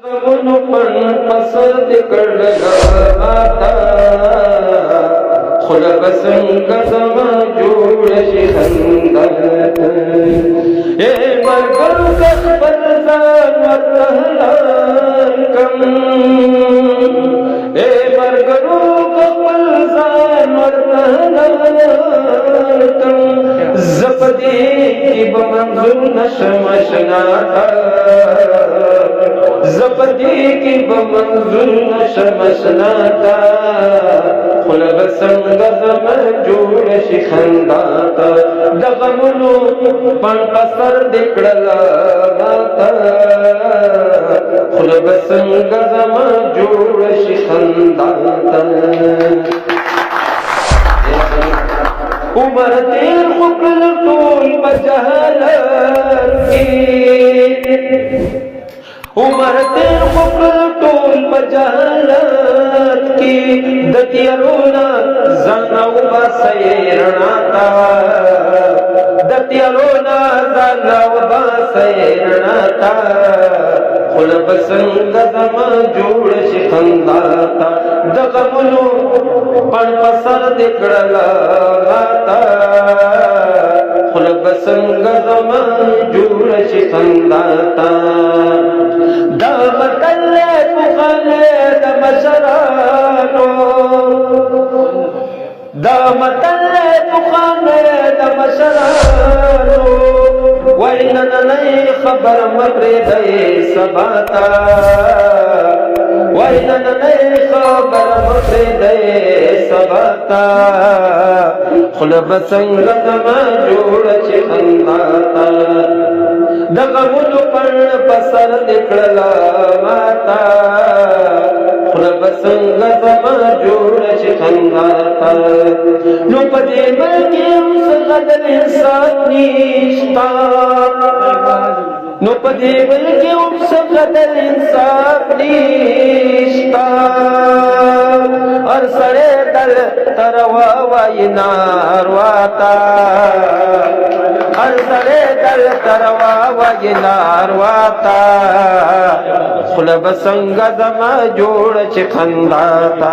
غمونو پن پسد کړلا ماتا خله بسنګ زما جوړ شي خندا اے مرګر خپل ځان وتهلان کم اے مرګر خپل ځان وتهلان کم زپدي کی بمنظور نشمشناتا زپدی کی بمنظور نشمشناتا خل بسنگ زما جوړ شي خنداتا دغمونو پن پسر دکړلا ماتا خل بسنگ زما جوړ شي خنداتا عمر تیر خپل ټول بجهالت کی عمر تیر خپل ټول بجهالت کی دتیرونا زنو بسیرناتا دتیرونا زنو بسیرناتا خل بسنگ زما جوړ شي خنداتا دغمونو پن پسر دکړلا ماتا خل بسنگ زما جوړ شي خنداتا دا متل پخانه د مشرانو دا متل پخانه د مشرانو وینن نه خبر مپری دی سباتا وینن نه خبر مپری دی سباتا خل بسنگ زما جوړ شي خنداتا دغمونو پن پسر دکړلا ماتا خل بسنگ زما جوړ شي خنداتا نو پدې ملکي اوس غدر انسان نشتا نو پدې ملکي اوس غدر انسان نشتا اور سره دل تروا وای نارواتا سره دل تروا وای نارواتا خل بسنگ زما جوړ شي خنداتا